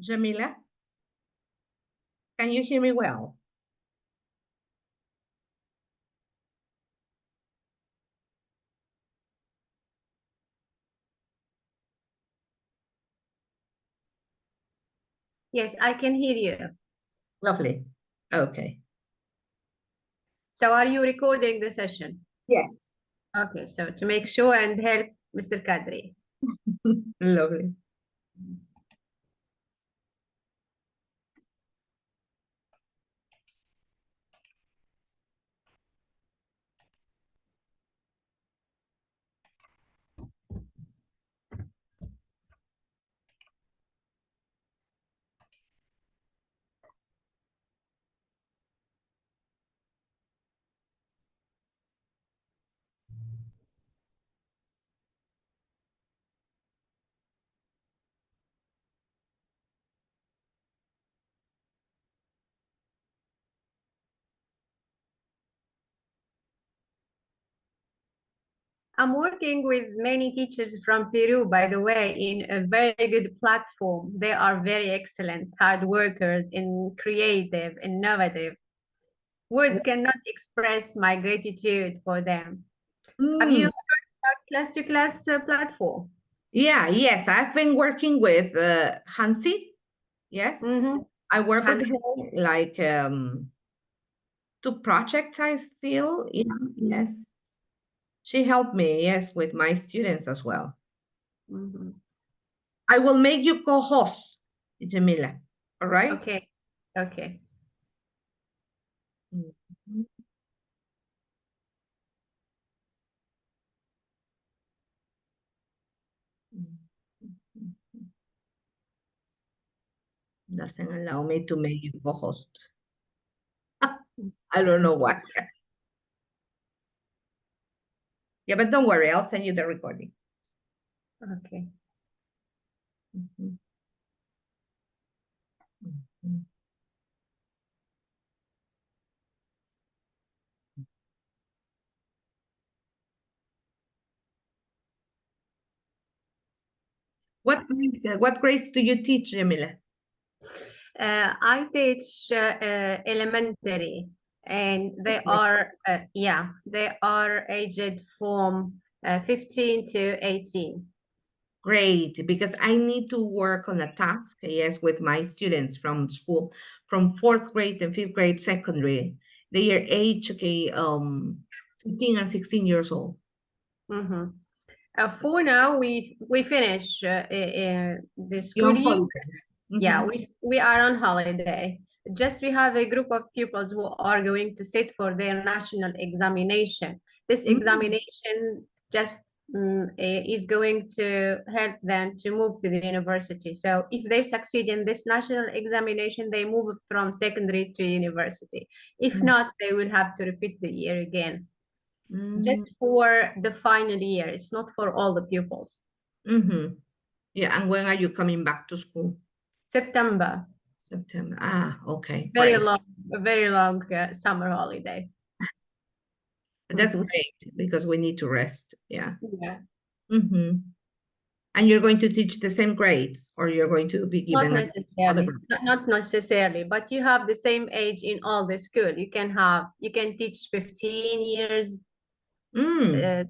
Jamila, can you hear me well? Yes, I can hear you. Lovely. Okay. So are you recording the session? Yes. Okay, so to make sure and help Mr. Kadri. Lovely. I'm working with many teachers from Peru, by the way, in a very good platform. They are very excellent, hard workers, and creative, innovative. Words cannot express my gratitude for them. Have you Mm. heard about class-to-class platform? Yeah, yes. I've been working with Hansi. Yes. Mm-hmm. I work with her like 2 projects, I feel. Yeah, yes. She helped me, yes, with my students as well. Mm-hmm. I will make you co-host, Jamila. All right? Okay, okay. Mhm. Doesn't allow me to make you co-host. I don't know why. Yeah, but don't worry, I'll send you the recording. Okay. Mhm. Mhm. What grades do you teach, Jamila? I teach elementary, and they Okay. are they are aged from 15 to 18. Great, because I need to work on a task, yes, with my students from school, from fourth grade and fifth grade secondary. They are age, okay, 15 and 16 years old. Mm-hmm. For now, we finish the You're school on year. holidays. Yeah, Mhm. we are on holiday. Just we have a group of pupils who are going to sit for their national examination. This Mm. examination just is going to help them to move to the university. So if they succeed in this national examination, they move from secondary to university. If Mm. not, they will have to repeat the year again. Mm. Just for the final year. It's not for all the pupils. Mm-hmm. Yeah, and when are you coming back to school? September, September. Ah, okay, great. a very long summer holiday. That's great because we need to rest. Yeah. Yeah, Mm-hmm. And you're going to teach the same grades, or you're going to be not given other necessarily, group? not necessarily, but you have the same age in all the school. You can teach 15 years, Mm.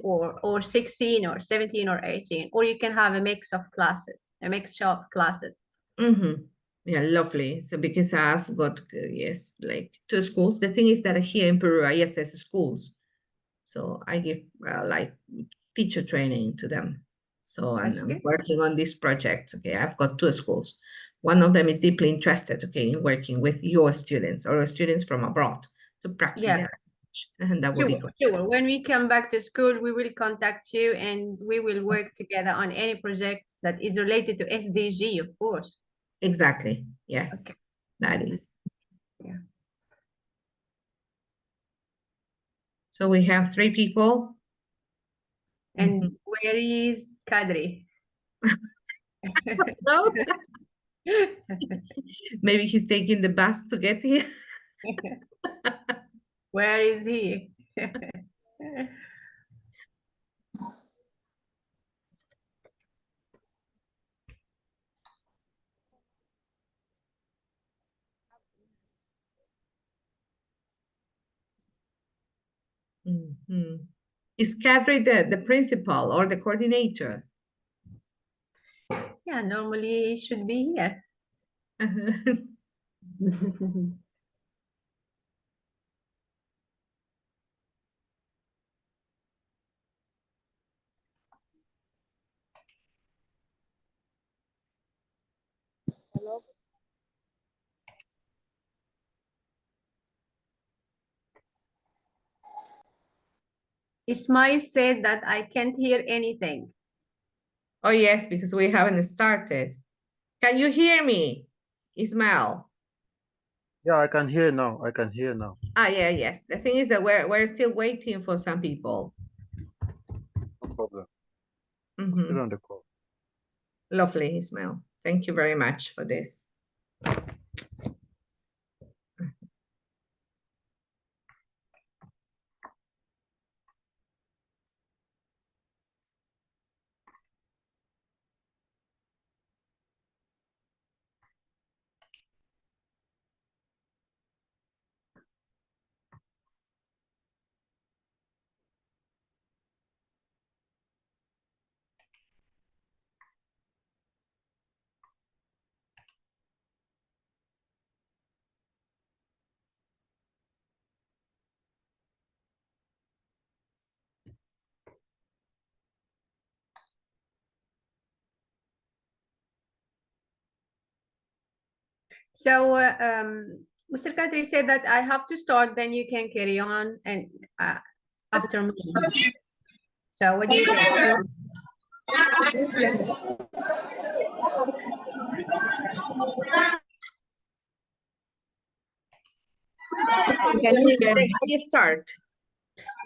or 16 or 17 or 18, or you can have a mix of classes, a mixture of classes. Mm-hmm. Yeah, lovely. So because I've got yes, like 2 schools. The thing is that here in Peru, I assess schools, so I give like teacher training to them. So That's I'm good. working on this project. Okay, I've got 2 schools. One of them is deeply interested, okay, in working with your students or students from abroad to practice Yeah, their language, and that would be sure, great. sure. When we come back to school, we will contact you and we will work together on any projects that is related to SDG, of course. Exactly. Yes, Okay. that Mhm. is. Yeah. So we have 3 people. And Mhm. where is Kadri? No, maybe he's taking the bus to get here. Where is he? Mhm. Is Kadri the principal or the coordinator? Yeah, normally he should be here. Ismail said that I can't hear anything. Oh, yes, because we haven't started. Can you hear me, Ismail? Yeah, I can hear now. I can hear now. Ah, yeah, yes. The thing is that we're still waiting for some people. No problem. Mhm. Still on the call. Lovely, Ismail. Thank you very much for this. So, Mr. Kadri said that I have to start, then you can carry on and after me. So, what do you think? Can you hear me? You start.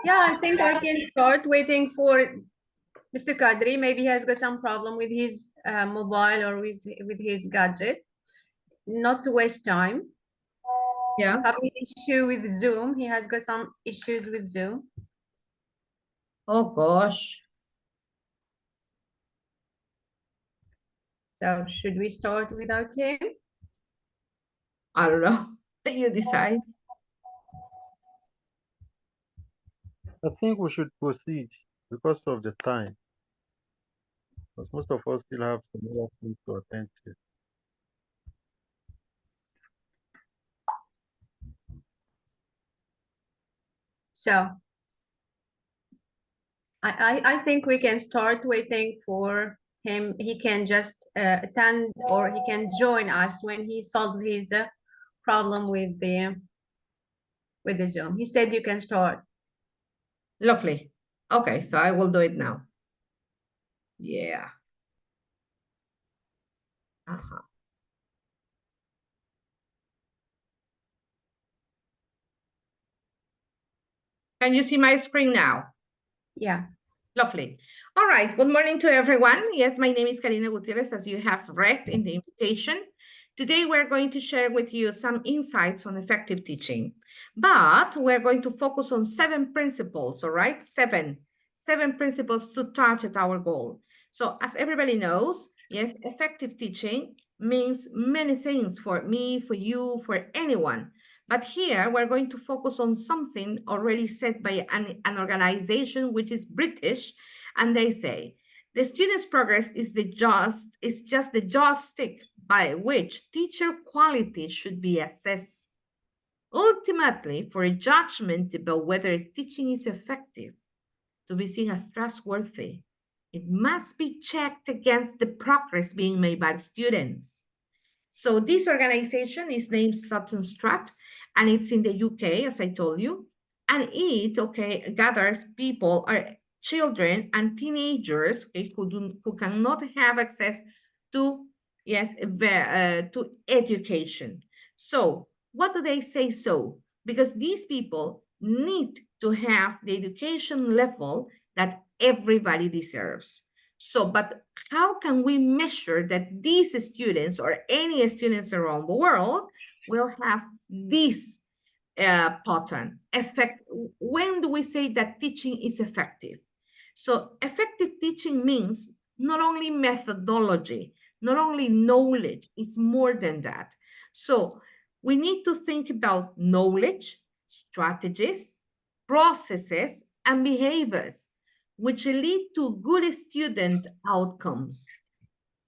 Yeah, I think I can start waiting for Mr. Kadri. Maybe he has got some problem with his mobile or with his gadget. Not to waste time. Yeah. Having issue with Zoom. He has got some issues with Zoom. Oh, gosh. So, should we start without him? I don't know. You decide. I think we should proceed because of the time. Because most of us still have some other things to attend to. So, I think we can start waiting for him. He can just attend or he can join us when he solves his problem with the Zoom. He said you can start. Lovely. Okay, so I will do it now. Yeah. Uh-huh. Can you see my screen now? Yeah. Lovely. All right. Good morning to everyone. Yes, my name is Karina Gutierrez, as you have read in the invitation. Today, we're going to share with you some insights on effective teaching, but we're going to focus on 7 principles, all right? Seven principles to target our goal. So as everybody knows, yes, effective teaching means many things for me, for you, for anyone. But here we're going to focus on something already said by an organization which is British, and they say the student's progress is just the joystick by which teacher quality should be assessed. Ultimately, for a judgment about whether teaching is effective to be seen as trustworthy, it must be checked against the progress being made by students. So this organization is named Sutton Strat, and it's in the UK, as I told you. And it gathers people or children and teenagers who cannot have access to to education. So what do they say so? Because these people need to have the education level that everybody deserves. So, but how can we measure that these students or any students around the world will have this pattern effect? When do we say that teaching is effective? So effective teaching means not only methodology, not only knowledge, it's more than that. So we need to think about knowledge, strategies, processes, and behaviors, which lead to good student outcomes.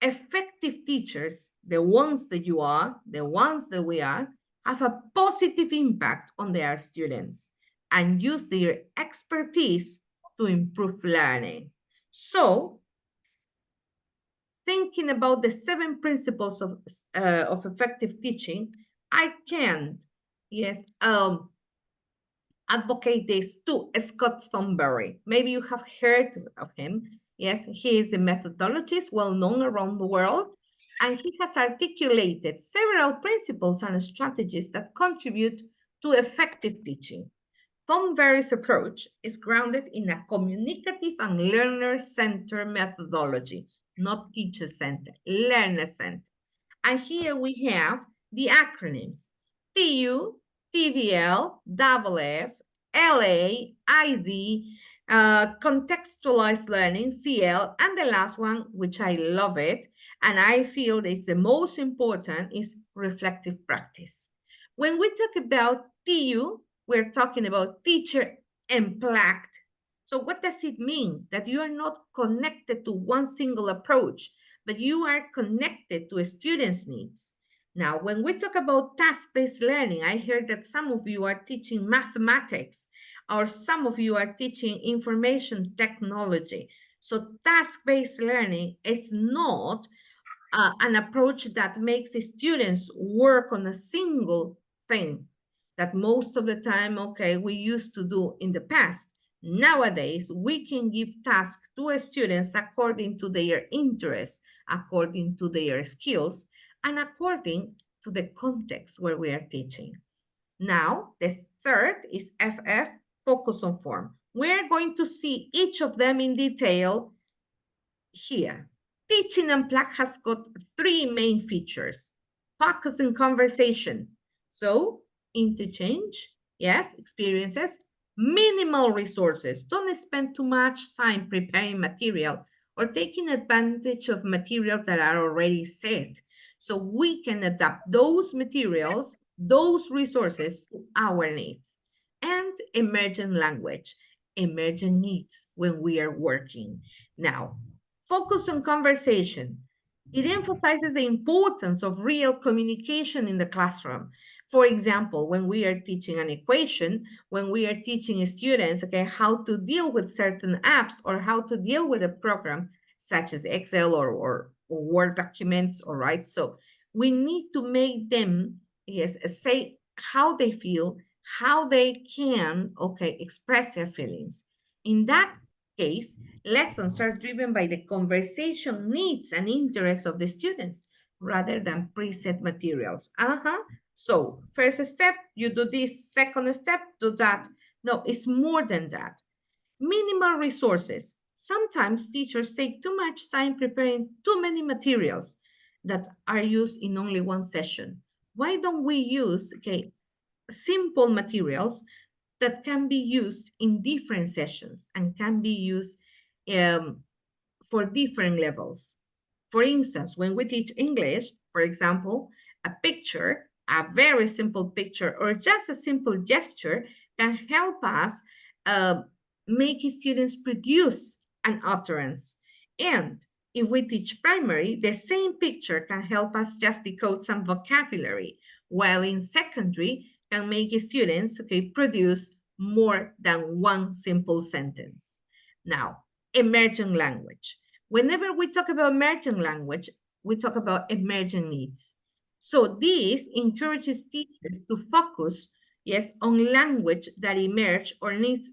Effective teachers, the ones that you are, the ones that we are, have a positive impact on their students and use their expertise to improve learning. So, thinking about the 7 principles of effective teaching, I can, yes, advocate this to Scott Thornberry. Maybe you have heard of him. Yes, he is a methodologist well known around the world, and he has articulated several principles and strategies that contribute to effective teaching. Thornberry's approach is grounded in a communicative and learner-centered methodology, not teacher-centered, learner-centered. And here we have the acronyms: TU, TVL, FF, LA, IZ, contextualized learning, CL, and the last one, which I love it, and I feel it's the most important, is reflective practice. When we talk about TU, we're talking about teacher unplugged. So what does it mean? That you are not connected to one single approach, but you are connected to a student's needs. Now, when we talk about task-based learning, I heard that some of you are teaching mathematics, or some of you are teaching information technology. So task-based learning is not an approach that makes students work on a single thing that most of the time, okay, we used to do in the past. Nowadays, we can give tasks to students according to their interests, according to their skills, and according to the context where we are teaching. Now, the third is FF, focus on form. We're going to see each of them in detail here. Teaching Unplugged has got 3 main features: focus and conversation. So, interchange, yes, experiences, minimal resources. Don't spend too much time preparing material or taking advantage of materials that are already set. So we can adapt those materials, those resources to our needs. And emergent language, emergent needs when we are working. Now, focus on conversation. It emphasizes the importance of real communication in the classroom. For example, when we are teaching an equation, when we are teaching students, okay, how to deal with certain apps or how to deal with a program such as Excel or Word documents, all right? So we need to make them, yes, say how they feel, how they can, okay, express their feelings. In that case, lessons are driven by the conversation needs and interests of the students rather than preset materials. So, first step, you do this. Second step, do that. No, it's more than that. Minimal resources. Sometimes teachers take too much time preparing too many materials that are used in only one session. Why don't we use, okay, simple materials that can be used in different sessions and can be used um, for different levels? For instance, when we teach English, for example, a picture, a very simple picture, or just a simple gesture can help us uh, make students produce an utterance. And if we teach primary, the same picture can help us just decode some vocabulary, while in secondary can make students, okay, produce more than one simple sentence. Now, emerging language. Whenever we talk about emerging language, we talk about emerging needs. So this encourages teachers to focus, yes, on language that emerge or needs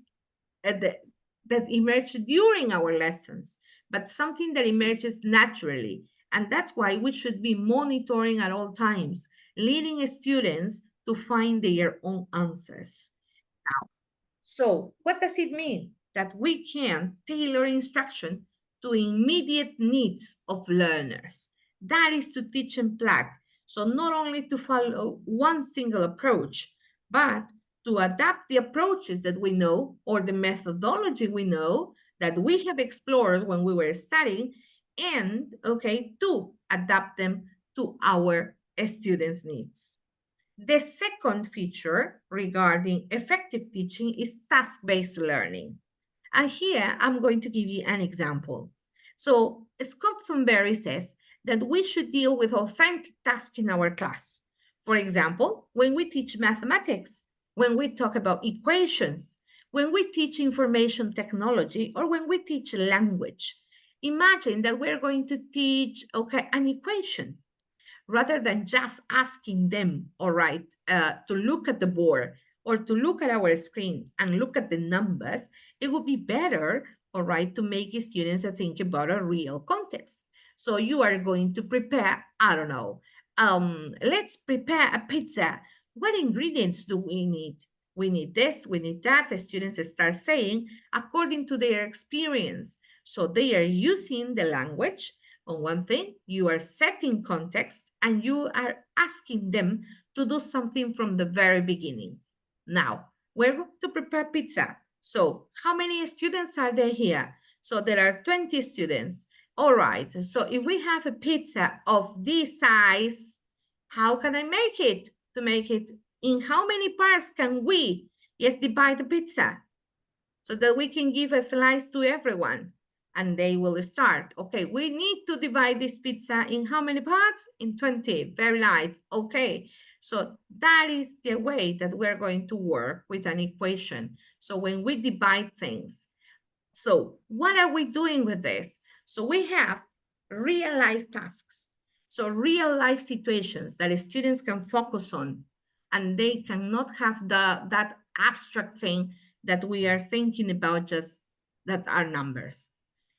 that emerge during our lessons, but something that emerges naturally. And that's why we should be monitoring at all times, leading students to find their own answers. So, what does it mean? That we can tailor instruction to immediate needs of learners. That is to teach and plug. So, not only to follow one single approach, but to adapt the approaches that we know or the methodology we know that we have explored when we were studying, and, okay, to adapt them to our students' needs. The second feature regarding effective teaching is task-based learning. And here I'm going to give you an example. So Scott Thornberry says that we should deal with authentic tasks in our class. For example, when we teach mathematics, when we talk about equations, when we teach information technology, or when we teach language. Imagine that we're going to teach, okay, an equation rather than just asking them, all right, to look at the board or to look at our screen and look at the numbers, it would be better, all right, to make students think about a real context. So you are going to prepare, I don't know, let's prepare a pizza. What ingredients do we need? We need this, we need that. The students start saying according to their experience. So they are using the language on one thing, you are setting context and you are asking them to do something from the very beginning. Now, we're going to prepare pizza. So, how many students are there here? So, there are 20 students. All right, so if we have a pizza of this size, how can I make it? To make it, in how many parts can we, yes, divide the pizza so that we can give a slice to everyone? And they will start. Okay, we need to divide this pizza in how many parts? In 20. Very nice. Okay, so that is the way that we're going to work with an equation. So when we divide things, so what are we doing with this? So we have real life tasks. So real life situations that students can focus on, and they cannot have that abstract thing that we are thinking about, just that are numbers.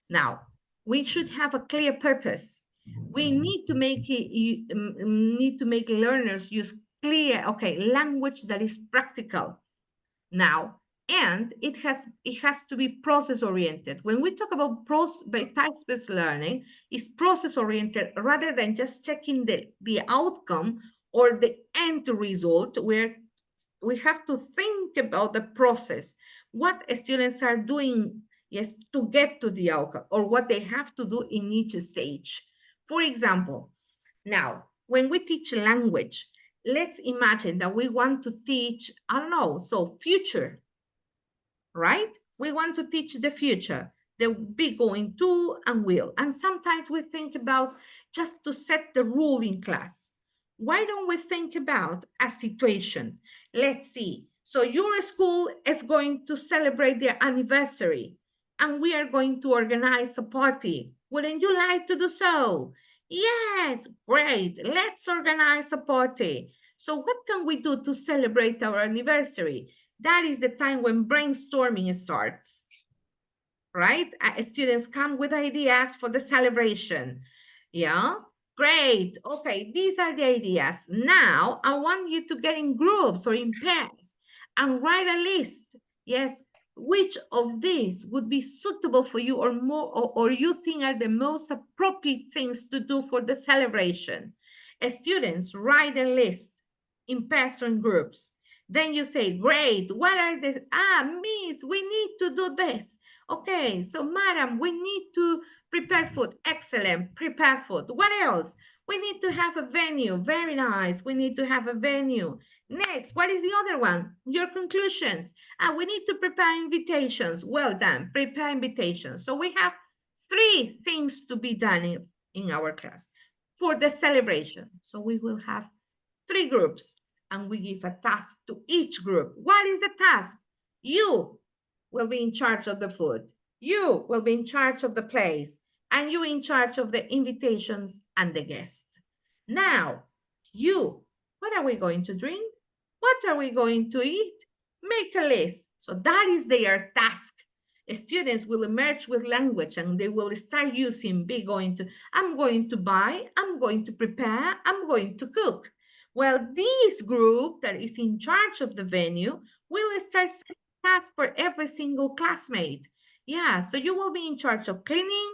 Now, we should have a clear purpose. We need to make it, need to make learners use clear, okay, language that is practical. Now, and it has to be process oriented. When we talk about task-based learning, it's process oriented rather than just checking the outcome or the end result, where we have to think about the process, what students are doing, yes, to get to the outcome, or what they have to do in each stage. For example, now, when we teach language, let's imagine that we want to teach, I don't know, so future, right? We want to teach the future, the be going to and will. And sometimes we think about just to set the rule in class. Why don't we think about a situation? Let's see. So your school is going to celebrate their anniversary and we are going to organize a party. Wouldn't you like to do so? Yes, great. Let's organize a party. So what can we do to celebrate our anniversary? That is the time when brainstorming starts, right? Students come with ideas for the celebration. Yeah, great. Okay, these are the ideas. Now I want you to get in groups or in pairs and write a list. Yes, which of these would be suitable for you or more, or you think are the most appropriate things to do for the celebration. Students write a list in pairs or in groups. Then you say, great, what are the, miss, we need to do this. Okay, so madam, we need to prepare food. Excellent, prepare food. What else? We need to have a venue. Very nice. We need to have a venue. Next, what is the other one? Your conclusions. We need to prepare invitations. Well done, prepare invitations. So we have 3 things to be done in our class for the celebration. So we will have 3 groups and we give a task to each group. What is the task? You will be in charge of the food. You will be in charge of the place, and you in charge of the invitations and the guests. Now, you, what are we going to drink? What are we going to eat? Make a list. So that is their task. Students will emerge with language and they will start using be going to, I'm going to buy, I'm going to prepare, I'm going to cook. Well, this group that is in charge of the venue will start setting tasks for every single classmate. Yeah, so you will be in charge of cleaning,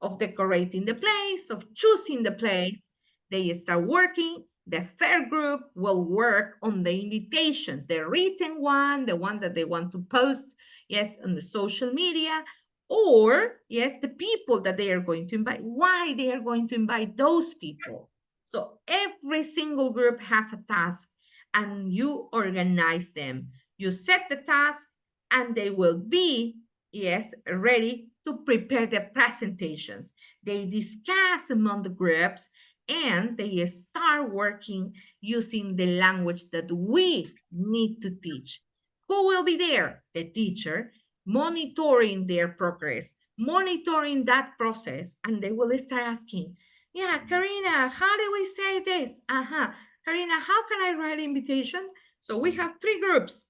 of decorating the place, of choosing the place. They start working. The third group will work on the invitations, the written one, the one that they want to post, yes, on the social media, or yes, the people that they are going to invite, why they are going to invite those people. So every single group has a task, and you organize them. You set the task and they will be, yes, ready to prepare the presentations. They discuss among the groups and they start working using the language that we need to teach. Who will be there? The teacher, monitoring their progress, monitoring that process, and they will start asking, yeah, Karina, how do we say this? Karina, how can I write invitation? So we have three groups,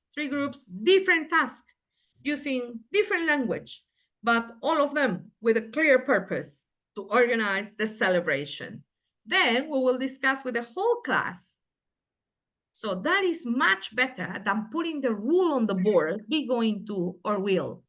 different tasks, using different language, but all of them with a clear purpose to organize the celebration. Then we will discuss with the whole class. So that is much better than putting the rule on the board, be going to or will,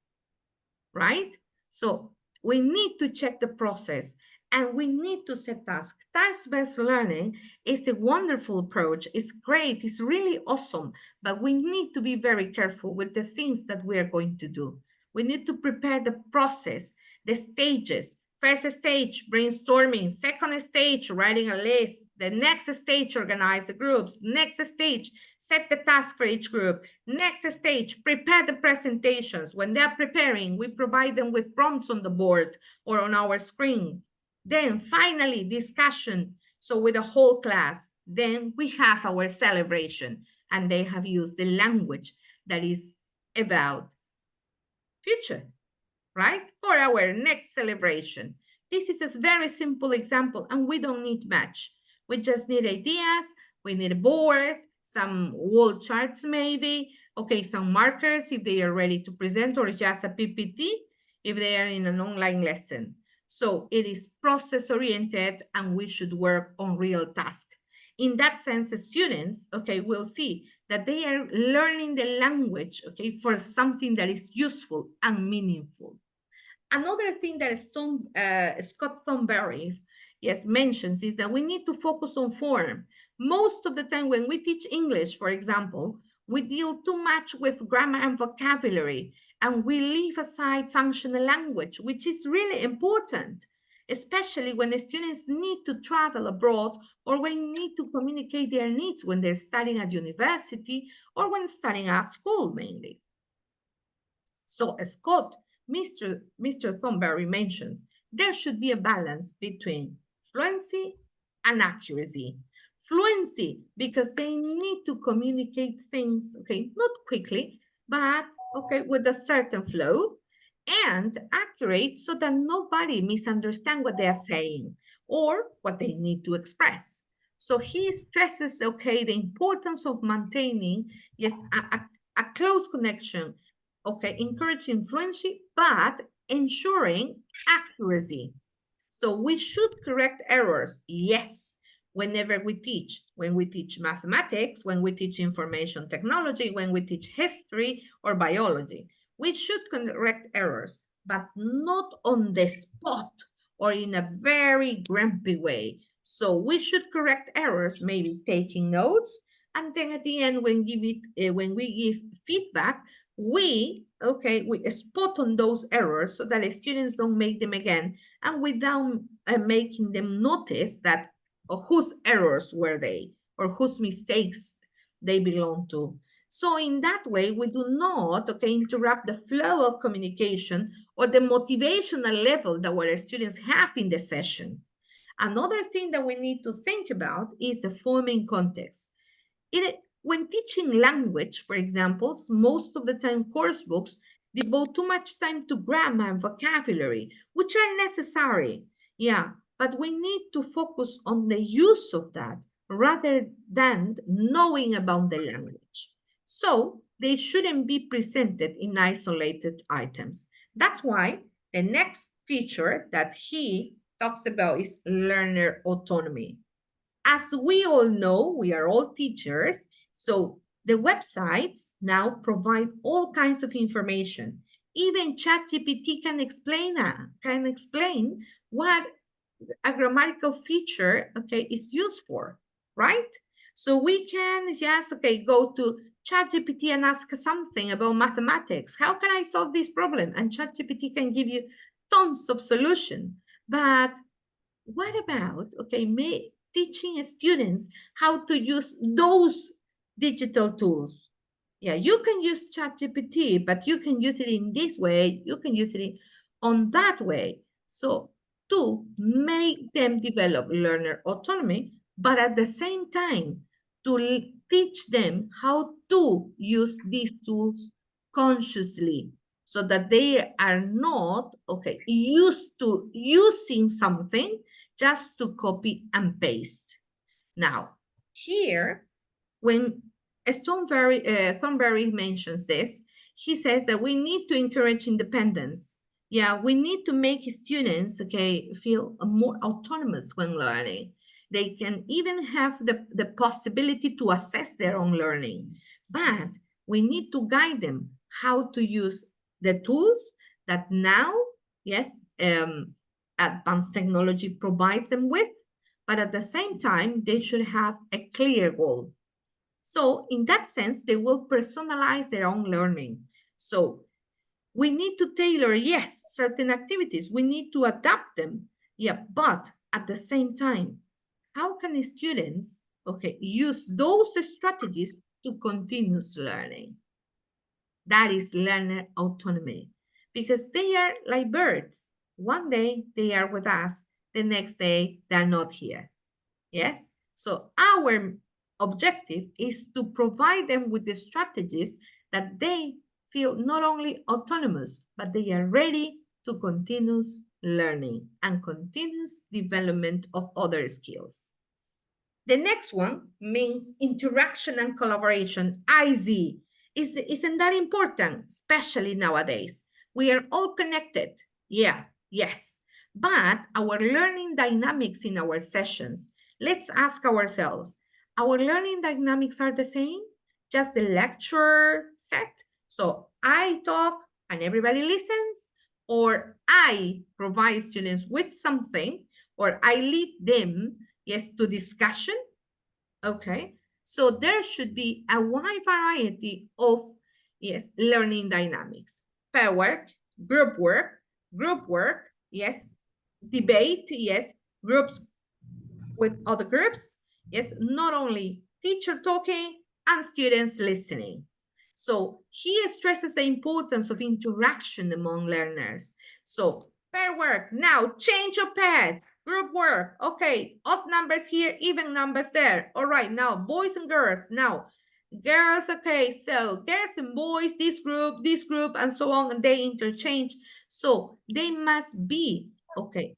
right? So we need to check the process and we need to set tasks. Task-based learning is a wonderful approach. It's great. It's really awesome. But we need to be very careful with the things that we are going to do. We need to prepare the process, the stages. First stage, brainstorming. Second stage, writing a list. The next stage, organize the groups. Next stage, set the task for each group. Next stage, prepare the presentations. When they're preparing, we provide them with prompts on the board or on our screen. Then finally, discussion. So with the whole class, then we have our celebration and they have used the language that is about future, right? For our next celebration. This is a very simple example and we don't need much. We just need ideas, we need a board, some wall charts maybe, okay, some markers if they are ready to present or just a PPT if they are in an online lesson. So it is process oriented and we should work on real tasks. In that sense, students, okay, will see that they are learning the language, okay, for something that is useful and meaningful. Another thing that Scott Thornberry, yes, mentions is that we need to focus on form. Most of the time when we teach English, for example, we deal too much with grammar and vocabulary, and we leave aside functional language, which is really important, especially when the students need to travel abroad or when need to communicate their needs when they're studying at university or when studying at school mainly. So Scott, Mr. Thornberry mentions there should be a balance between fluency and accuracy. Fluency, because they need to communicate things, okay, not quickly, but okay, with a certain flow, and accurate so that nobody misunderstands what they are saying or what they need to express. So he stresses, okay, the importance of maintaining, yes, a close connection, okay, encouraging fluency, but ensuring accuracy. So we should correct errors, yes, whenever we teach. When we teach mathematics, when we teach information technology, when we teach history or biology, we should correct errors, but not on the spot or in a very grumpy way. So we should correct errors, maybe taking notes, and then at the end, when we give feedback, we spot on those errors so that the students don't make them again, and without making them notice that whose errors were they or whose mistakes they belong to. So in that way, we do not interrupt the flow of communication or the motivational level that our students have in the session. Another thing that we need to think about is the forming context. When teaching language, for example, most of the time course books devote too much time to grammar and vocabulary, which are necessary. Yeah, but we need to focus on the use of that rather than knowing about the language. So they shouldn't be presented in isolated items. That's why the next feature that he talks about is learner autonomy. As we all know, we are all teachers, so the websites now provide all kinds of information. Even ChatGPT can explain what a grammatical feature, is used for, right? So we can just, go to ChatGPT and ask something about mathematics. How can I solve this problem? And ChatGPT can give you tons of solution. But what about, teaching students how to use those digital tools. Yeah, you can use ChatGPT, but you can use it in this way, you can use it on that way. So to make them develop learner autonomy, but at the same time, to teach them how to use these tools consciously so that they are not, okay, used to using something just to copy and paste. Now, here, when Thornberry mentions this, he says that we need to encourage independence. Yeah, we need to make students, okay, feel more autonomous when learning. They can even have the possibility to assess their own learning, but we need to guide them how to use the tools that now, yes, advanced technology provides them with, but at the same time, they should have a clear goal. So in that sense, they will personalize their own learning. So we need to tailor, yes, certain activities. We need to adapt them. Yeah, but at the same time, how can students, okay, use those strategies to continuous learning? That is learner autonomy, because they are like birds. One day they are with us, the next day they're not here. Yes? So our objective is to provide them with the strategies that they feel not only autonomous, but they are ready to continuous learning and continuous development of other skills. The next one means interaction and collaboration. IZ. Isn't that important, especially nowadays? We are all connected. Yeah, yes. But our learning dynamics in our sessions, let's ask ourselves, our learning dynamics are the same? Just the lecture set? So I talk and everybody listens? Or I provide students with something, or I lead them, yes, to discussion. Okay, so there should be a wide variety of, yes, learning dynamics. Pair work, group work, yes, debate, yes, groups with other groups, yes, not only teacher talking and students listening. So he stresses the importance of interaction among learners. So pair work, now change your pairs. Group work, okay, odd numbers here, even numbers there. All right, now boys and girls, now girls, okay, so girls and boys, this group, and so on, and they interchange. So they must be, okay,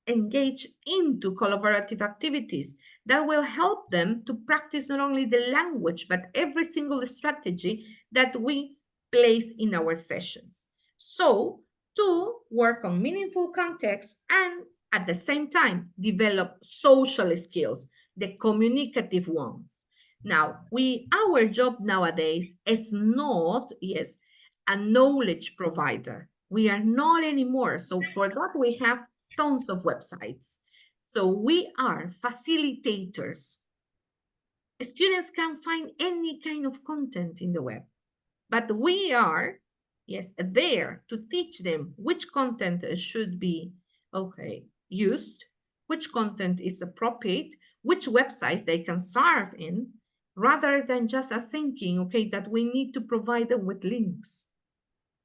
engage into collaborative activities that will help them to practice not only the language, but every single strategy that we place in our sessions. So to work on meaningful context and at the same time, develop social skills, the communicative ones. Now, our job nowadays is not, yes, a knowledge provider. We are not anymore. So for that, we have tons of websites. So we are facilitators. Students can find any kind of content in the web, but we are, yes, there to teach them which content should be, okay, used, which content is appropriate, which websites they can surf in, rather than just a thinking, okay, that we need to provide them with links.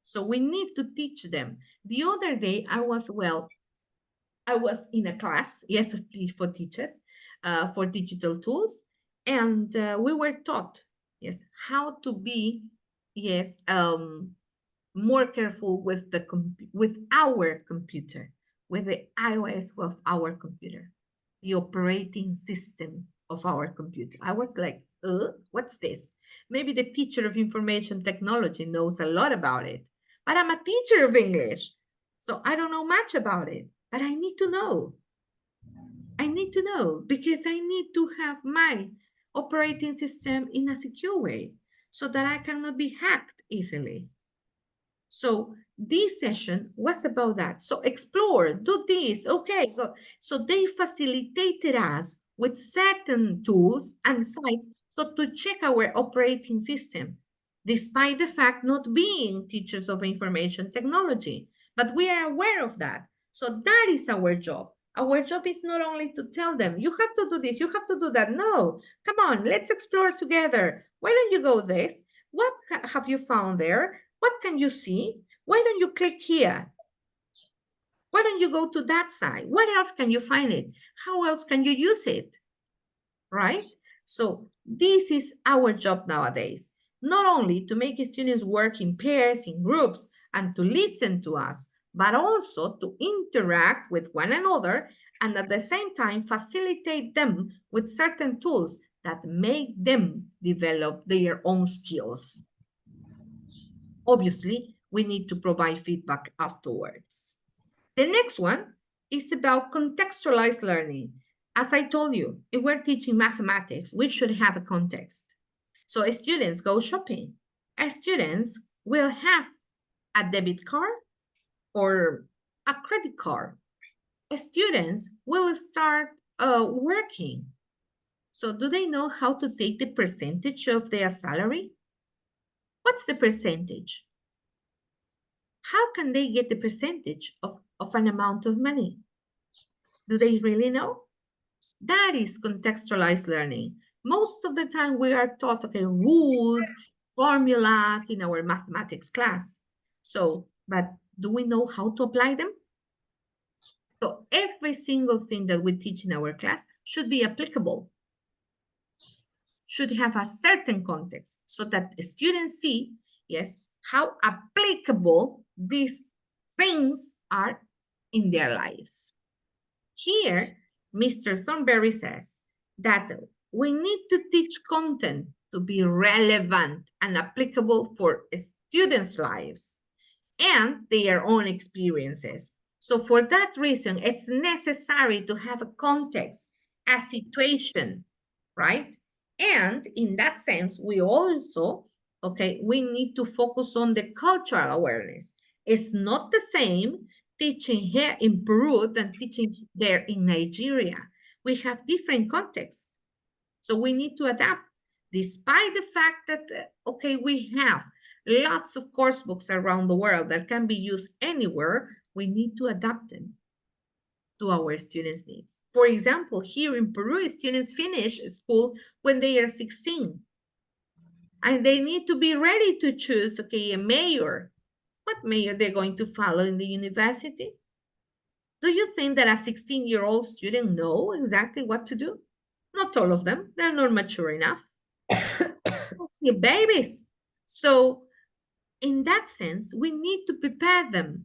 So we need to teach them. The other day, I was in a class, yes, for teachers, for digital tools, and we were taught, yes, how to be, yes, more careful with with our computer, with the iOS of our computer, the operating system of our computer. I was like, what's this? Maybe the teacher of information technology knows a lot about it, but I'm a teacher of English, so I don't know much about it, but I need to know. I need to know because I need to have my operating system in a secure way so that I cannot be hacked easily. So this session was about that. So explore, do this, okay. Go. So they facilitated us with certain tools and sites so to check our operating system, despite the fact not being teachers of information technology. But we are aware of that. So that is our job. Our job is not only to tell them, you have to do this, you have to do that. No, come on, let's explore together. Why don't you go this? What have you found there? What can you see? Why don't you click here? Why don't you go to that side? What else can you find it? How else can you use it? Right? So this is our job nowadays, not only to make students work in pairs, in groups, and to listen to us, but also to interact with one another and at the same time facilitate them with certain tools that make them develop their own skills. Obviously, we need to provide feedback afterwards. The next one is about contextualized learning. As I told you, if we're teaching mathematics, we should have a context. So students go shopping. Students will have a debit card or a credit card. Students will start working. So do they know how to take the percentage of their salary? What's the percentage? How can they get the percentage of an amount of money? Do they really know? That is contextualized learning. Most of the time we are taught, okay, rules, formulas in our mathematics class. So, but do we know how to apply them? So every single thing that we teach in our class should be applicable, should have a certain context so that students see, yes, how applicable these things are in their lives. Here, Mr. Thornberry says that we need to teach content to be relevant and applicable for students' lives and their own experiences. So for that reason, it's necessary to have a context, a situation, right? And in that sense, we also, okay, we need to focus on the cultural awareness. It's not the same teaching here in Peru than teaching there in Nigeria. We have different contexts. So we need to adapt, despite the fact that, okay, we have lots of course books around the world that can be used anywhere, we need to adapt them to our students' needs. For example, here in Peru, students finish school when they are 16. And they need to be ready to choose, okay, a mayor. What mayor they're going to follow in the university? Do you think that a 16-year-old student know exactly what to do? Not all of them. They're not mature enough. They're babies. So in that sense, we need to prepare them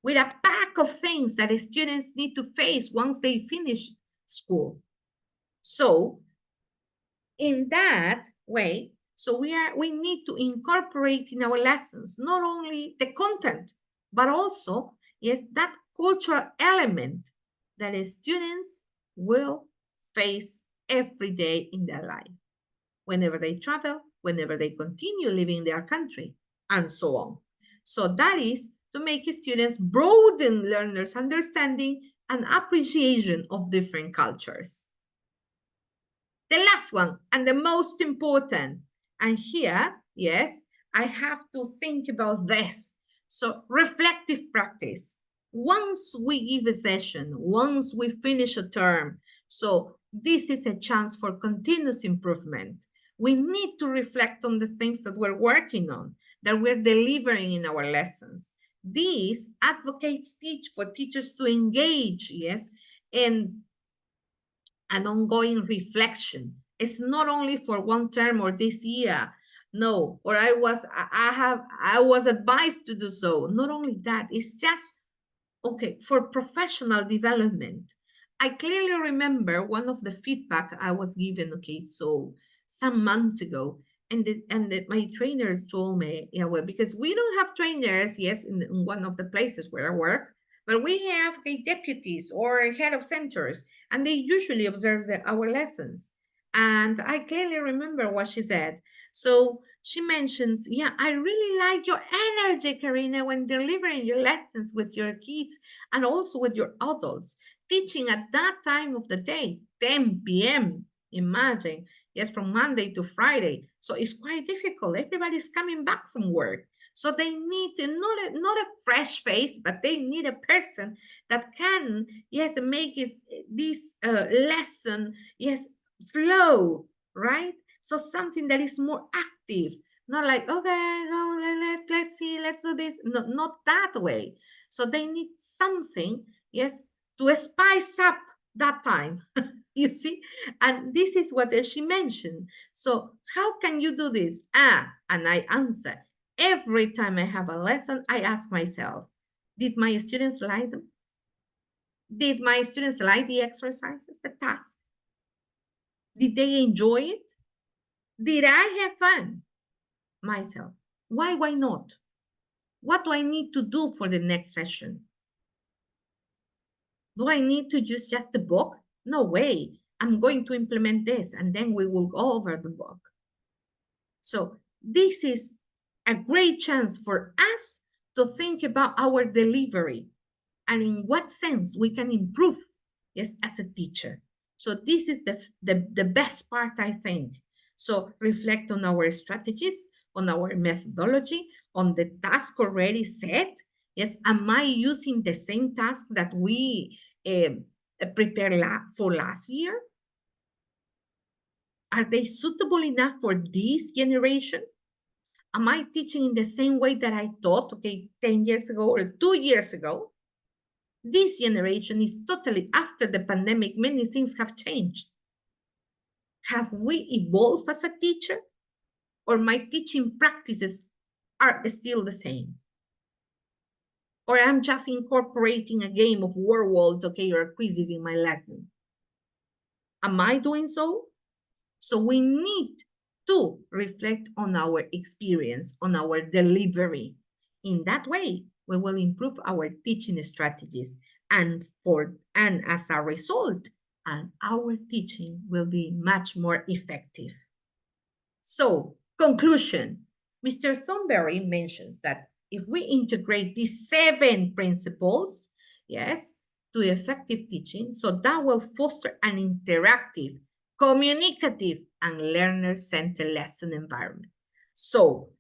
with a pack of things that students need to face once they finish school. So in that way, so we need to incorporate in our lessons not only the content, but also, yes, that cultural element that students will face every day in their life, whenever they travel, whenever they continue living in their country, and so on. So that is to make students broaden learners' understanding and appreciation of different cultures. The last one, and the most important, and here, yes, I have to think about this. So reflective practice. Once we give a session, once we finish a term, so this is a chance for continuous improvement. We need to reflect on the things that we're working on, that we're delivering in our lessons. This advocates for teachers to engage, yes, in an ongoing reflection. It's not only for one term or this year. No, or I was advised to do so. Not only that, it's just okay for professional development. I clearly remember one of the feedback I was given, okay, so some months ago, and my trainer told me, yeah, well, because we don't have trainers, yes, in one of the places where I work, but we have deputies or head of centers, and they usually observe our lessons. And I clearly remember what she said. So she mentions, yeah, I really like your energy, Karina, when delivering your lessons with your kids and also with your adults. Teaching at that time of the day, 10 p.m. Imagine, yes, from Monday to Friday. So it's quite difficult. Everybody's coming back from work. So they need to, not a fresh face, but they need a person that can, yes, make this lesson, yes, flow, right? So something that is more active, not like, okay, no, let's see, let's do this. No, not that way. So they need something, yes, to spice up that time. You see? And this is what she mentioned. So how can you do this? And I answer, every time I have a lesson, I ask myself, did my students like them? Did my students like the exercises, the task? Did they enjoy it? Did I have fun? Myself. Why not? What do I need to do for the next session? Do I need to use just the book? No way. I'm going to implement this and then we will go over the book. So this is a great chance for us to think about our delivery and in what sense we can improve, yes, as a teacher. So this is the best part, I think. So reflect on our strategies, on our methodology, on the task already set. Yes, am I using the same task that we prepared for last year? Are they suitable enough for this generation? Am I teaching in the same way that I taught, okay, 10 years ago or 2 years ago? This generation is totally, after the pandemic, many things have changed. Have we evolved as a teacher? Or my teaching practices are still the same? Or I'm just incorporating a game of world, okay, or quizzes in my lesson? Am I doing so? So we need to reflect on our experience, on our delivery. In that way, we will improve our teaching strategies, and as a result, and our teaching will be much more effective. So, conclusion. Mr. Thornberry mentions that if we integrate these 7 principles, yes, to effective teaching, so that will foster an interactive, communicative, and learner-centered lesson environment. So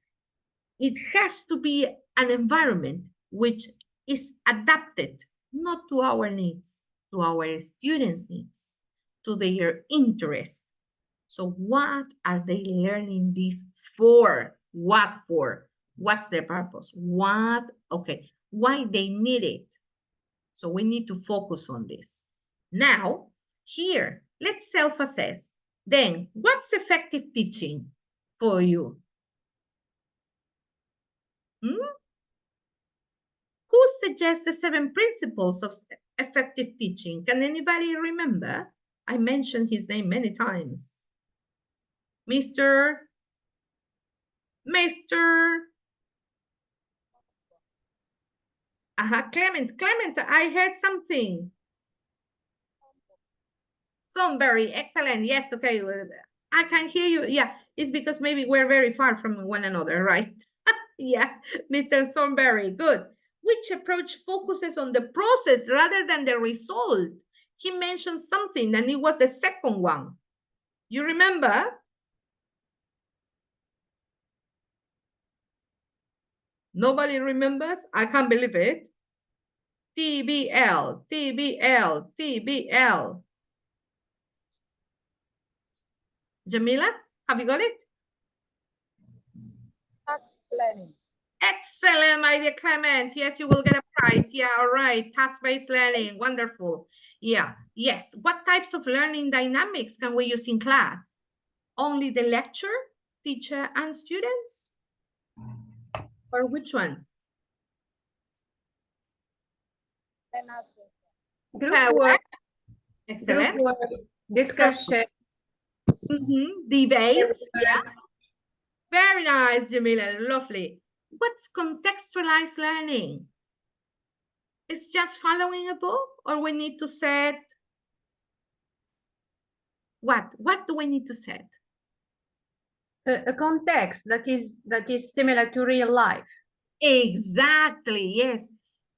it has to be an environment which is adapted not to our needs, to our students' needs, to their interests. So what are they learning this for? What for? What's their purpose? What? Okay, why they need it? So we need to focus on this. Now, here, let's self-assess. Then, what's effective teaching for you? Who suggests the 7 principles of effective teaching? Can anybody remember? I mentioned his name many times. Mr. Clement, I heard something. Thornberry, excellent. Yes, okay. I can hear you. Yeah, it's because maybe we're very far from one another, right? Yes, Mr. Thornberry, good. Which approach focuses on the process rather than the result? He mentioned something, and it was the second one. You remember? Nobody remembers? I can't believe it. TBL, TBL, TBL. Jamila, have you got it? Task learning. Excellent, my dear Clement. Yes, you will get a prize. Yeah, all right. Task-based learning. Wonderful. Yeah, yes. What types of learning dynamics can we use in class? Only the lecture, teacher, and students? Or which one? Group work. Excellent. Group work, discussion. Debates. Yeah. Very nice, Jamila. Lovely. What's contextualized learning? It's just following a book, or we need to set what? What do we need to set? A context that is similar to real life. Exactly, yes.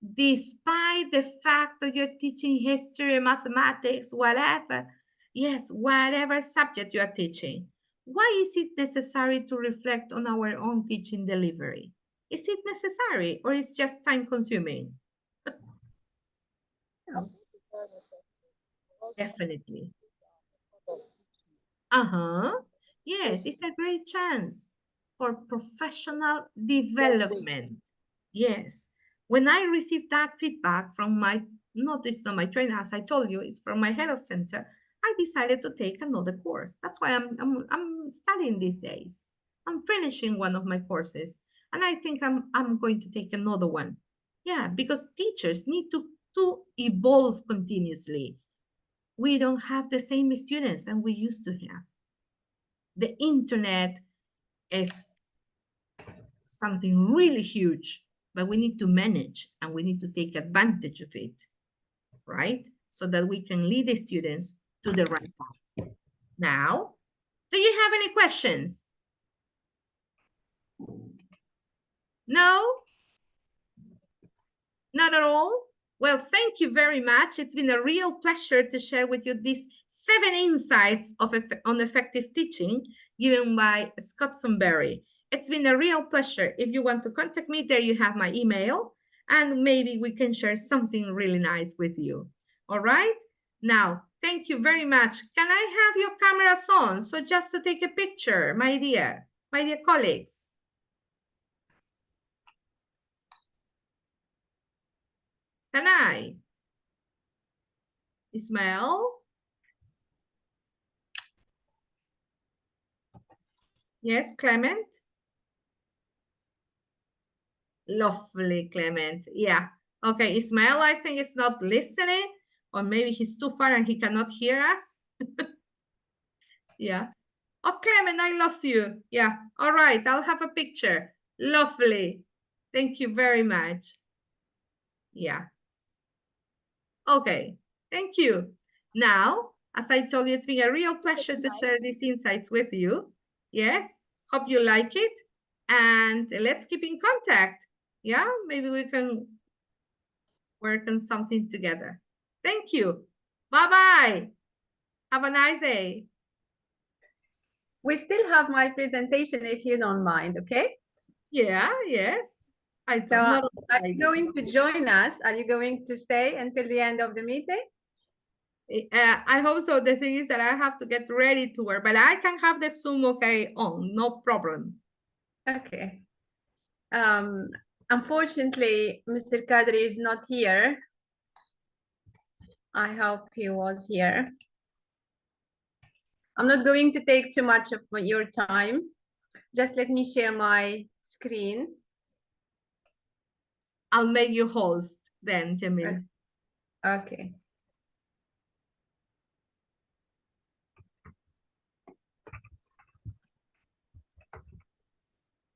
Despite the fact that you're teaching history, mathematics, whatever, yes, whatever subject you are teaching, why is it necessary to reflect on our own teaching delivery? Is it necessary or is just time consuming? Definitely. Yes, it's a great chance for professional development. Yes. When I received that feedback from my, not this not my trainer, as I told you, it's from my health center, I decided to take another course. That's why I'm studying these days. I'm finishing one of my courses, and I think I'm going to take another one. Yeah, because teachers need to evolve continuously. We don't have the same students and we used to have. The internet is something really huge, but we need to manage and we need to take advantage of it, right? So that we can lead the students to the right path. Now, do you have any questions? No? Not at all? Well, thank you very much. It's been a real pleasure to share with you these 7 insights on effective teaching given by Scott Thornberry. It's been a real pleasure. If you want to contact me, there you have my email, and maybe we can share something really nice with you. All right? Now, thank you very much. Can I have your cameras on? So just to take a picture, my dear colleagues. Can I? Ismael? Yes, Clement? Lovely, Clement. Yeah. Okay, Ismael, I think is not listening, or maybe he's too far and he cannot hear us. Yeah. Oh, Clement, I lost you. Yeah. All right, I'll have a picture. Lovely. Thank you very much. Yeah. Okay, thank you. Now, as I told you, it's been a real pleasure to share these insights with you. Yes, hope you like it. And let's keep in contact. Yeah, maybe we can work on something together. Thank you. Bye-bye. Have a nice day. We still have my presentation if you don't mind, okay? Yeah, yes. I So don't know. are you going to join us? Are you going to stay until the end of the meeting? I hope so. The thing is that I have to get ready to work, but I can have the Zoom okay on, no problem. Okay. Unfortunately, Mr. Kadri is not here. I hope he was here. I'm not going to take too much of your time. Just let me share my screen. I'll make you host then, Jamil. Okay.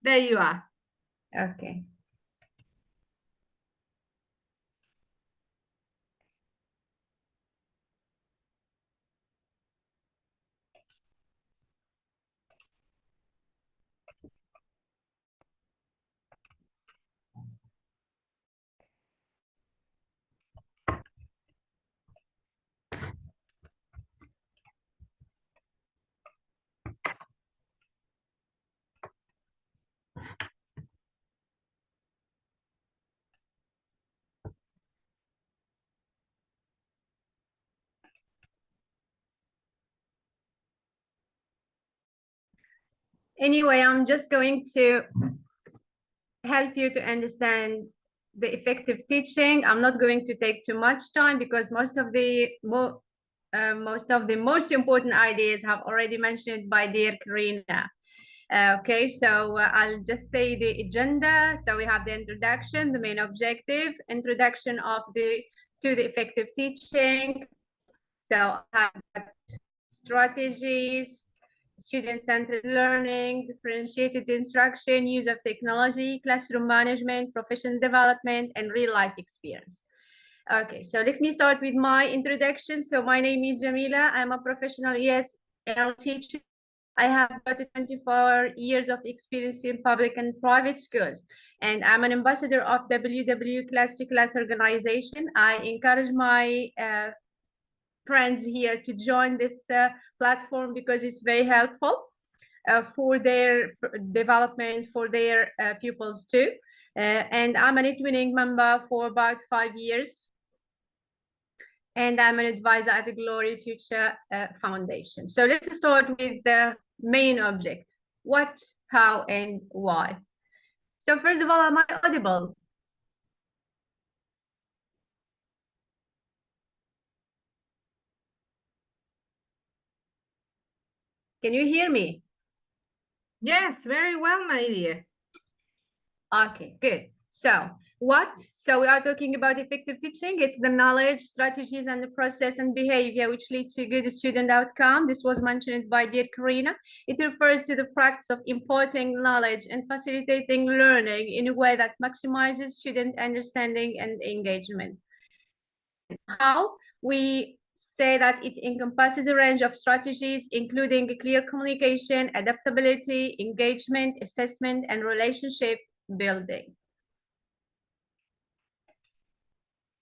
There you are. Okay. Anyway, I'm just going to help you to understand the effective teaching. I'm not going to take too much time because most of the most important ideas have already mentioned by dear Karina. Okay, so I'll just say the agenda. So we have the introduction, the main objective, introduction of to the effective teaching. So I have strategies, student-centered learning, differentiated instruction, use of technology, classroom management, professional development, and real-life experience. Okay, so let me start with my introduction. So my name is Jamila. I'm a professional ESL teacher. I have got 24 years of experience in public and private schools, and I'm an ambassador of WW Class to Class organization. I encourage my friends here to join this platform because it's very helpful. for their development, for their pupils too. And I'm an twinning member for about 5 years. And I'm an advisor at the Glory Future Foundation. So let's start with the main object. What, how, and why? So first of all, am I audible? Can you hear me? Yes, very well, my dear. Okay, good. So what? So we are talking about effective teaching. It's the knowledge, strategies, and the process and behavior which lead to good student outcome. This was mentioned by dear Karina. It refers to the practice of imparting knowledge and facilitating learning in a way that maximizes student understanding and engagement. How? We say that it encompasses a range of strategies, including clear communication, adaptability, engagement, assessment, and relationship building.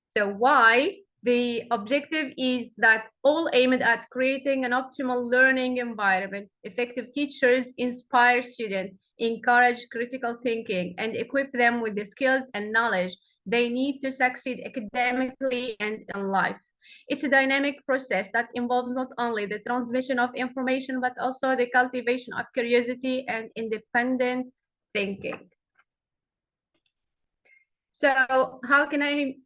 So why? The objective is that all aimed at creating an optimal learning environment. Effective teachers inspire students, encourage critical thinking, and equip them with the skills and knowledge they need to succeed academically and in life. It's a dynamic process that involves not only the transmission of information, but also the cultivation of curiosity and independent thinking. So how can I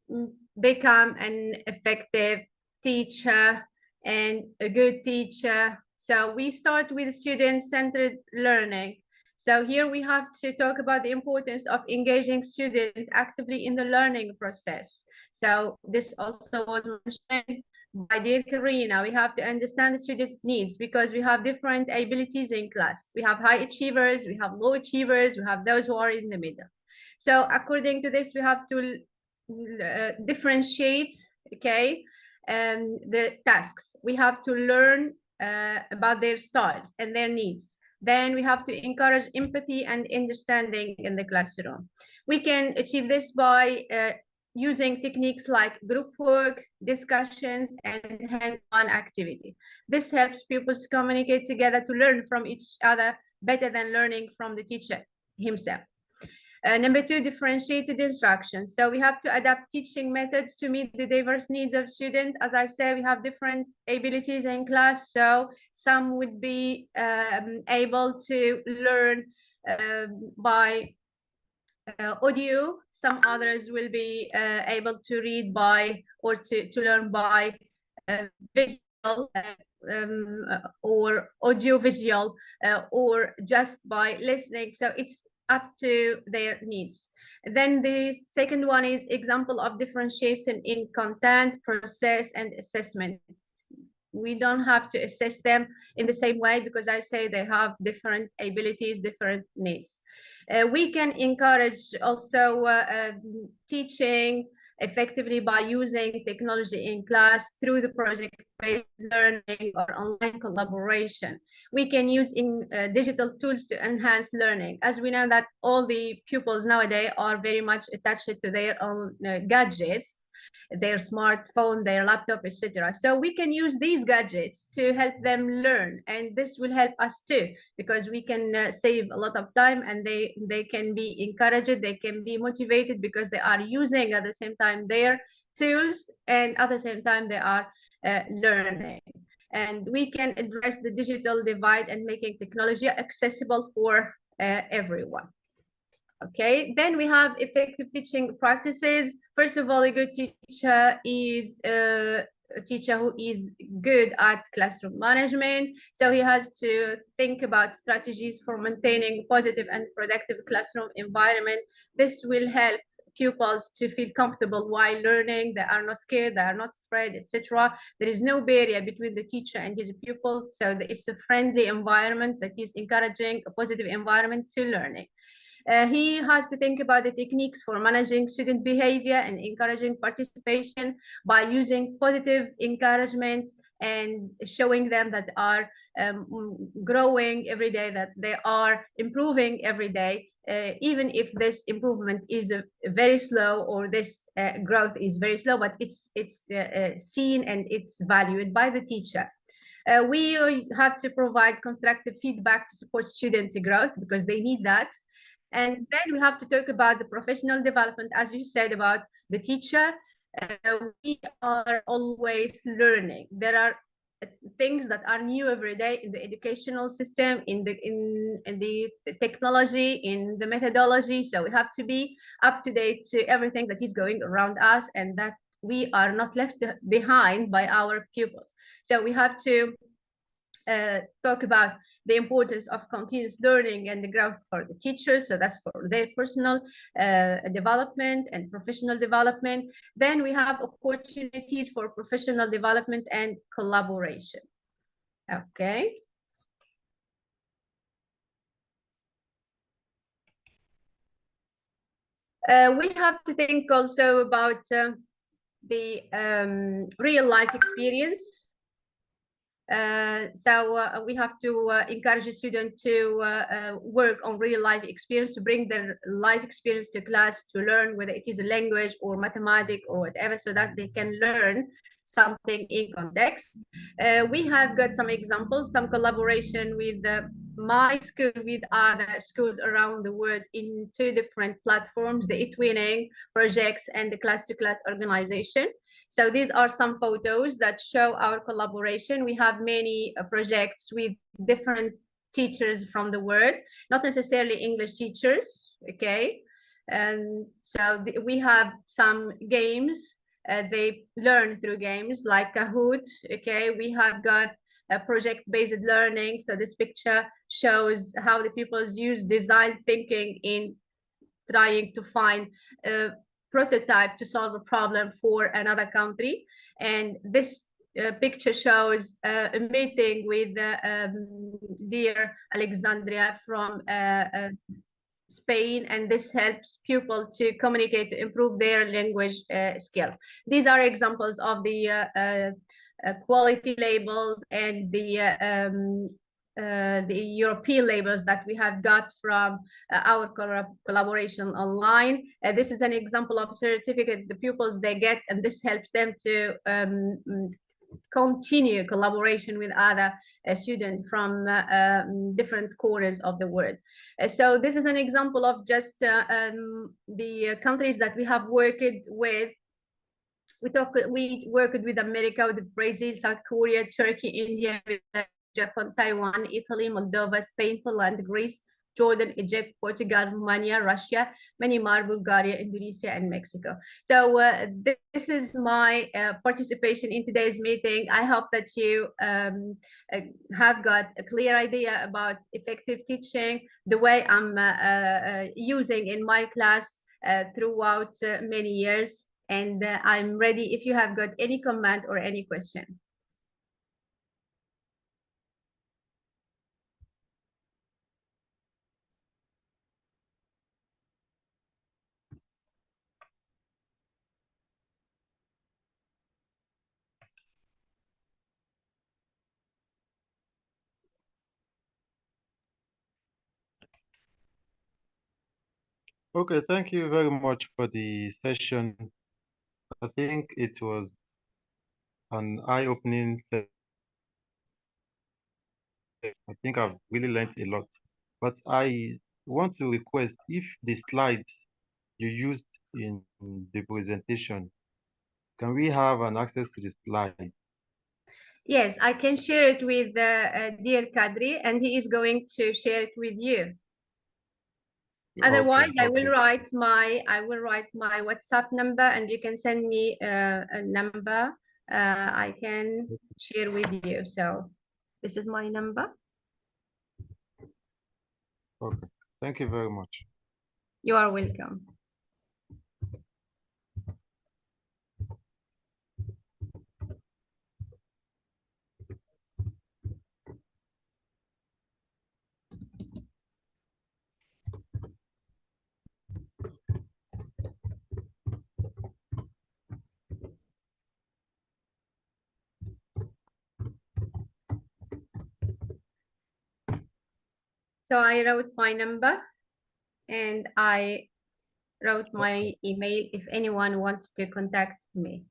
become an effective teacher and a good teacher? So we start with student-centered learning. So here we have to talk about the importance of engaging students actively in the learning process. So this also was mentioned by dear Karina. We have to understand the students' needs because we have different abilities in class. We have high achievers, we have low achievers, we have those who are in the middle. So according to this, we have to differentiate, okay, the tasks. We have to learn about their styles and their needs. Then we have to encourage empathy and understanding in the classroom. We can achieve this by using techniques like group work, discussions, and hands-on activity. This helps pupils communicate together to learn from each other better than learning from the teacher himself. Number two, differentiated instruction. So we have to adapt teaching methods to meet the diverse needs of students. As I said, we have different abilities in class. So some would be able to learn by audio. Some others will be able to read by or to learn by visual or audio visual or just by listening. So it's up to their needs. Then the second one is example of differentiation in content, process, and assessment. We don't have to assess them in the same way because I say they have different abilities, different needs. We can encourage also teaching effectively by using technology in class through the project-based learning or online collaboration. We can use digital tools to enhance learning. As we know that all the pupils nowadays are very much attached to their own gadgets, their smartphone, their laptop, etc. So we can use these gadgets to help them learn, and this will help us too because we can save a lot of time, and they can be encouraged, they can be motivated because they are using at the same time their tools, and at the same time they are learning. And we can address the digital divide and making technology accessible for everyone. Okay, then we have effective teaching practices. First of all, a good teacher is a teacher who is good at classroom management. So he has to think about strategies for maintaining positive and productive classroom environment. This will help pupils to feel comfortable while learning. They are not scared, they are not afraid, etc. There is no barrier between the teacher and his pupil. So it's a friendly environment that is encouraging a positive environment to learning. He has to think about the techniques for managing student behavior and encouraging participation by using positive encouragement and showing them that are growing every day, that they are improving every day, even if this improvement is very slow or this growth is very slow, but it's seen and it's valued by the teacher. We have to provide constructive feedback to support students' growth because they need that. And then we have to talk about the professional development, as you said, about the teacher. We are always learning. There are things that are new every day in the educational system, in the technology, in the methodology. So we have to be up to date to everything that is going around us, and that we are not left behind by our pupils. So we have to talk about the importance of continuous learning and the growth for the teachers. So that's for their personal development and professional development. Then we have opportunities for professional development and collaboration. Okay. We have to think also about the real life experience. So we have to encourage a student to work on real life experience, to bring their life experience to class, to learn whether it is a language or mathematics or whatever, so that they can learn something in context. We have got some examples, some collaboration with my school with other schools around the world in 2 different platforms, the eTwinning projects and the class-to-class organization. So these are some photos that show our collaboration. We have many projects with different teachers from the world, not necessarily English teachers, okay? And so we have some games. They learn through games like Kahoot, okay? We have got a project-based learning. So this picture shows how the pupils use design thinking in trying to find a prototype to solve a problem for another country. And this picture shows a meeting with dear Alexandria from Spain, and this helps pupils to communicate, to improve their language skills. These are examples of the quality labels and the European labels that we have got from our collaboration online. This is an example of certificate the pupils they get, and this helps them to continue collaboration with other students from different corners of the world. So this is an example of just the countries that we have worked with. We worked with America, with Brazil, South Korea, Turkey, India, Japan, Taiwan, Italy, Moldova, Spain, Poland, Greece, Jordan, Egypt, Portugal, Romania, Russia, Myanmar, Bulgaria, Indonesia, and Mexico. So this is my participation in today's meeting. I hope that you have got a clear idea about effective teaching, the way I'm using in my class throughout many years. And I'm ready if you have got any comment or any question. Okay, thank you very much for the session. I think it was an eye-opening session. I think I've really learned a lot. But I want to request if the slides you used in the presentation, can we have an access to the slide? Yes, I can share it with dear Kadri, and he is going to share it with you. Otherwise, Okay, I will write my WhatsApp number, and you can send me a number. I can share with you. So this is my number. Okay, thank you very much. You are welcome. So I wrote my number, and I wrote my email if anyone wants to contact me.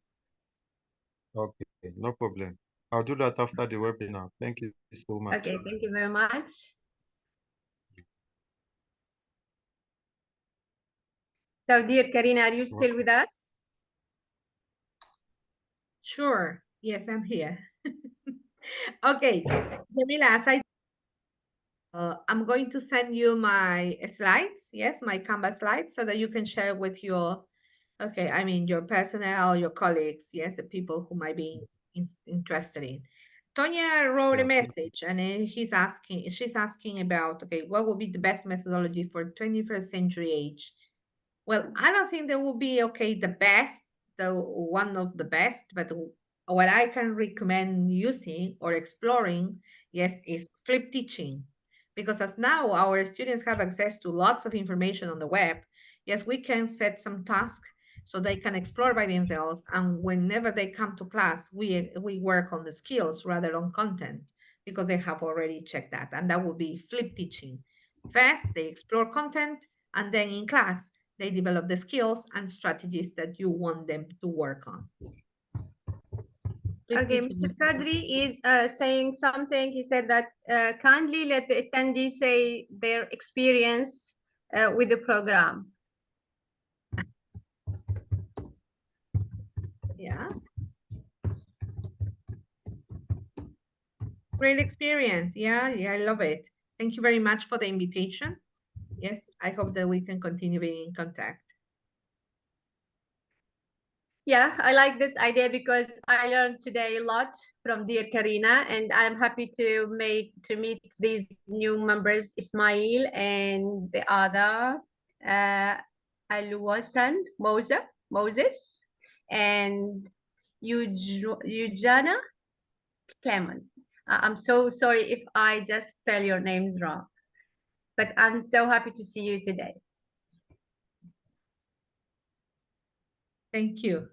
Okay, no problem. I'll do that after the webinar. Thank you so much. Okay, thank you very much. So, dear Karina, are you still with us? Sure. Yes, I'm here. Okay, Jamila, as I'm going to send you my slides, yes, my Canvas slides, so that you can share with your, okay, I mean, your personnel, your colleagues, yes, the people who might be interested in. Tonya wrote a Yeah. message and she's asking about, okay, what would be the best methodology for 21st century age? Well, I don't think there will be, okay, the best, the one of the best, but what I can recommend using or exploring, yes, is flip teaching. Because as now our students have access to lots of information on the web, yes, we can set some tasks so they can explore by themselves. And whenever they come to class, we work on the skills rather on content because they have already checked that. And that would be flip teaching. First, they explore content, and then in class, they develop the skills and strategies that you want them to work on. Okay, Mr. Kadri is saying something. He said that kindly let the attendees say their experience with the program. Yeah. Great experience. Yeah, I love it. Thank you very much for the invitation. Yes, I hope that we can continue being in contact. Yeah, I like this idea because I learned today a lot from dear Karina, and I'm happy to meet these new members, Ismail and the other Aluwasan Moses and Eugenia Clement. I'm so sorry if I just spell your names wrong, but I'm so happy to see you today. Thank you.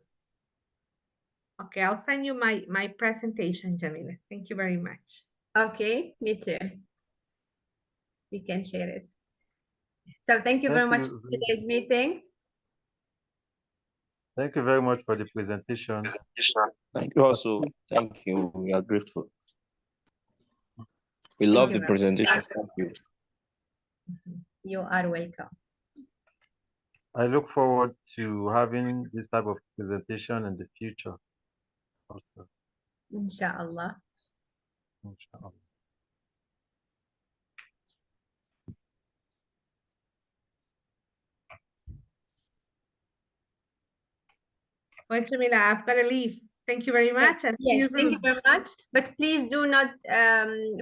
Okay, I'll send you my presentation, Jamila. Thank you very much. Okay, me too. We can share it. So thank you very much for today's meeting. Thank you very much for the presentation. Thank you also. Thank you. We are grateful. We love the presentation. Thank you. You are welcome. I look forward to having this type of presentation in the future. Also. Inshallah. Inshallah. Well, Jamila, I've got to leave. Thank you very much. And see you soon. Thank you very much. But please do not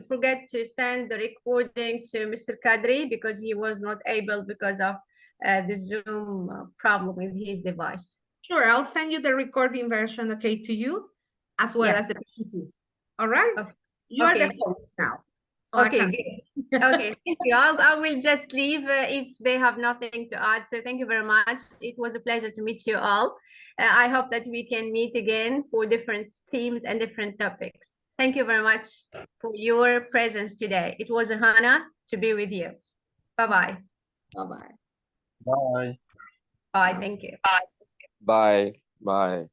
forget to send the recording to Mr. Kadri because he was not able because of the Zoom problem with his device. Sure, I'll send you the recording version, okay, to you, as well as the PPT. All right? Okay. You are the host now. So okay, okay, thank you. I will just leave if they have nothing to add. So thank you very much. It was a pleasure to meet you all. I hope that we can meet again for different themes and different topics. Thank you very much for your presence today. It was an honor to be with you. Bye-bye. Bye-bye. Bye. Bye. Thank you. Bye. Bye.